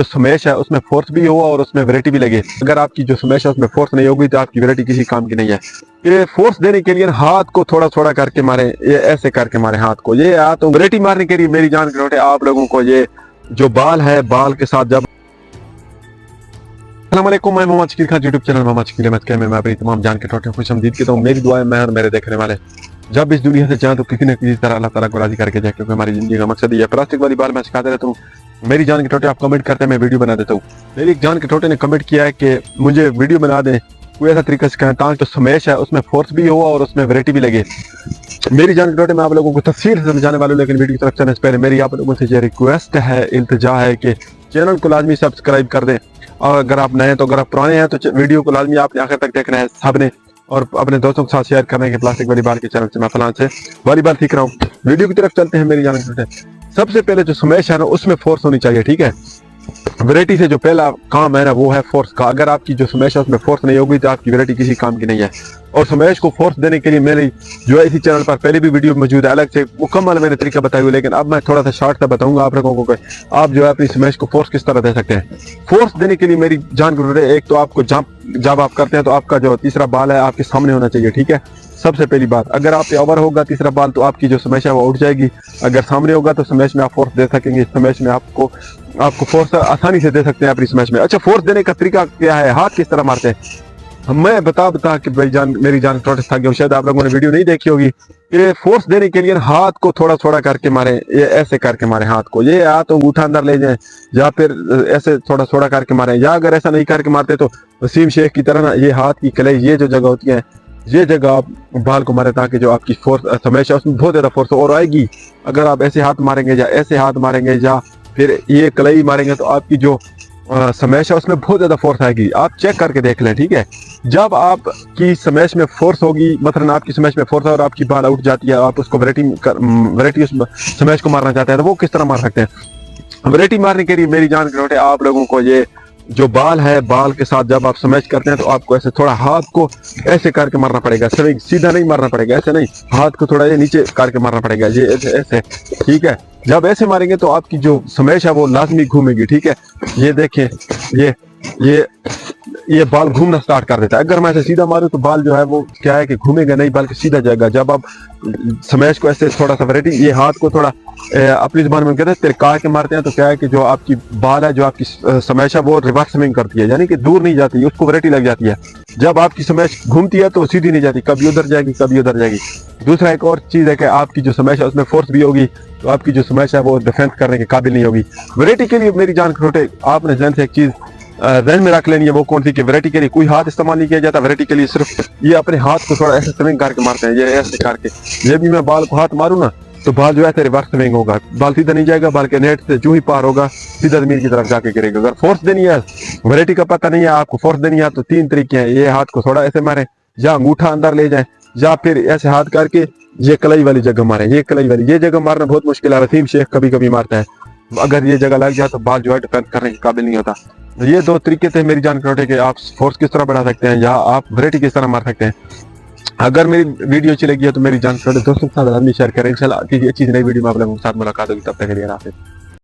जो स्मैश है उसमें फोर्स भी हो और उसमें वैरायटी भी लगे। अगर आपकी जो स्मैश है उसमें फोर्स नहीं होगी तो आपकी वैरायटी किसी काम की नहीं है। ये फोर्स देने के लिए हाथ को थोड़ा थोड़ा करके मारे, ये ऐसे करके मारे हाथ को, ये हाथ वैरायटी मारने के लिए मेरी जान के आप लोगों को ये जो बाल है, बाल के साथ जब अस्सलामुअलैकुम, मैं मोहम्मद शकील खान, यूट्यूब चैनल मोहम्मद शकील अहमद में मैं अपनी तमाम जान के टोटे खुश आमदीद कहता हूँ। मेरी दुआ है मैं और मेरे देखने वाले जब इस दुनिया से जाएं तो किसी न किसी तरह अल्लाह ताला को राजी करके जाए, क्योंकि हमारी जिंदगी का मकसद ही है। प्लास्टिक वाली बाल मैं सिखाते रहता हूँ। मेरी जान के टोटे आप कमेंट करते हैं, मैं वीडियो बना देता हूँ। मेरी जान के टोटे ने कमेंट किया है कि मुझे वीडियो बना दें कोई ऐसा तरीका सिखाएं ताकि जो स्मैश है उसमें फोर्स भी हो और उसमें वैरायटी भी लगे। मेरी जान के टोटे मैं आप लोगों को तफसील से समझाने वाला हूँ, लेकिन वीडियो की तरफ चलने से पहले मेरी आप लोगों से ये रिक्वेस्ट है, इल्तिजा है कि चैनल को लाजमी सब्सक्राइब कर दें, और अगर आप नए हैं तो, अगर आप पुराने हैं तो वीडियो को लाजमी आपने आखिर तक देखना है सबने, और अपने दोस्तों के साथ शेयर करने के प्लास्टिक वाली बाल के चैनल से मैं फलान से वॉलीबॉल सीख रहा हूँ। वीडियो की तरफ चलते हैं। मेरी जान के टोटे सबसे पहले जो स्मैश है ना उसमें फोर्स होनी चाहिए, ठीक है। वैरायटी से जो पहला काम है ना वो है फोर्स का। अगर आपकी जो स्मैश है उसमें फोर्स नहीं होगी तो आपकी वैरायटी किसी काम की नहीं है। और स्मैश को फोर्स देने के लिए मेरी जो है इसी चैनल पर पहले भी वीडियो मौजूद है, अलग से मुकम्मल मैंने तरीका बताया हुआ, लेकिन अब मैं थोड़ा सा शॉर्ट सा बताऊंगा आप लोगों को आप जो है अपनी स्मैश को फोर्स किस तरह दे सकते हैं। फोर्स देने के लिए मेरी जान जरूरत है, एक तो आपको जब आप करते हैं तो आपका जो तीसरा बाल है आपके सामने होना चाहिए, ठीक है। सबसे पहली बात, अगर आप पे ओवर होगा तीसरा बाल तो आपकी जो स्मैश है वो उठ जाएगी। अगर सामने होगा तो स्मैश में आप फोर्स दे सकेंगे। स्मैश में आपको फोर्स आसानी से दे सकते हैं अपनी स्मैश में। अच्छा, फोर्स देने का तरीका क्या है, हाथ किस तरह मारते हैं, मैं बता कि भाई मेरी जान थोड़ा था कि शायद आप लोगों ने वीडियो नहीं देखी होगी। ये फोर्स देने के लिए हाथ को थोड़ा थोड़ा करके मारे, ये ऐसे करके मारे हाथ को, ये हाथ अंगूठा अंदर ले जाए, या फिर ऐसे थोड़ा थोड़ा करके मारे, या अगर ऐसा नहीं करके मारते तो वसीम शेख की तरह ना ये हाथ की कलाई, ये जो जगह होती है ये जगह आप बाल को मारे, ताकि जो आपकी फोर्स स्मैश है उसमें बहुत ज्यादा फोर्स और आएगी। अगर आप ऐसे हाथ मारेंगे या ऐसे हाथ मारेंगे या फिर ये कलाई मारेंगे तो आपकी जो स्मैश है उसमें बहुत ज्यादा फोर्स आएगी। आप चेक करके देख लें, ठीक है। जब आपकी स्मैश में फोर्स होगी, मतलब आपकी स्मैश में फोर्स है और आपकी बाल उठ जाती है, आप उसको वैरायटी उस स्मैश को मारना चाहते हैं तो वो किस तरह मार सकते हैं। वैरायटी मारने के लिए मेरी जान के टोटे आप लोगों को ये जो बाल है, बाल के साथ जब आप स्मैश करते हैं तो आपको ऐसे थोड़ा हाथ को ऐसे करके मारना पड़ेगा, स्विंग सीधा नहीं मारना पड़ेगा, ऐसे नहीं, हाथ को थोड़ा ये नीचे करके मारना पड़ेगा, ये ऐसे ऐसे, ठीक है। जब ऐसे मारेंगे तो आपकी जो स्मैश है वो लाजमी घूमेगी, ठीक है। ये देखें, ये बाल घूमना स्टार्ट कर देता है। अगर मैं ऐसे सीधा मारूं तो बाल जो है वो क्या है कि घूमेगा नहीं, बल्कि सीधा जाएगा। जब आप स्मैश को ऐसे थोड़ा सा वैरायटी, ये हाथ को थोड़ा अपनी जुबान में कहते हैं तिरका के मारते हैं, तो क्या है कि जो आपकी बाल है, जो आपकी स्मैश है वो रिवर्स स्विंग करती है, यानी कि दूर नहीं जाती, उसको वैरायटी लग जाती है। जब आपकी स्मैश घूमती है तो सीधी नहीं जाती, कभी उधर जाएगी कभी उधर जाएगी। दूसरा एक और चीज है कि आपकी जो स्मैश है उसमें फोर्स भी होगी तो आपकी जो स्मैश है वो डिफेंस करने के काबिल नहीं होगी। वैरायटी के लिए मेरी जान के टोटे आपने जहन से एक चीज ध्यान में रख लेनी है, वो कौन सी कि वैरायटी के लिए कोई हाथ इस्तेमाल नहीं किया जाता। वैरायटी के लिए सिर्फ ये अपने हाथ को थोड़ा ऐसे स्विंग करके मारते हैं, ये ऐसे करके। ये भी मैं बाल को हाथ मारूं ना तो बाल जो है रिवर्स स्विंग होगा, बाल सीधा नहीं जाएगा, बाल के नेट से जो ही पार होगा सीधा जमीन की तरफ जाके गिरेगा। अगर फोर्स देनी है, वैरायटी का पता नहीं है आपको, फोर्स देनी है तो तीन तरीके हैं। ये हाथ को थोड़ा ऐसे मारे, या अंगूठा अंदर ले जाए, या फिर ऐसे हाथ करके ये कलाई वाली जगह मारे। ये कलाई वाली ये जगह मारना बहुत मुश्किल है, वसीम शेख कभी कभी मारता है। अगर ये जगह लग जाए तो बाल जो है डिफेंस करने के काबिल नहीं होता। ये दो तरीके थे मेरी जान के टोटे के आप फोर्स किस तरह बढ़ा सकते हैं या आप वैरायटी किस तरह मार सकते हैं। अगर मेरी वीडियो अच्छी लगी है तो मेरी जान के टोटे दोस्तों के साथ आदमी शेयर करें। इंशाल्लाह किसी अच्छी नई वीडियो में आप लोगों के साथ मुलाकात होगी, तब तक के लिए हाफिज़।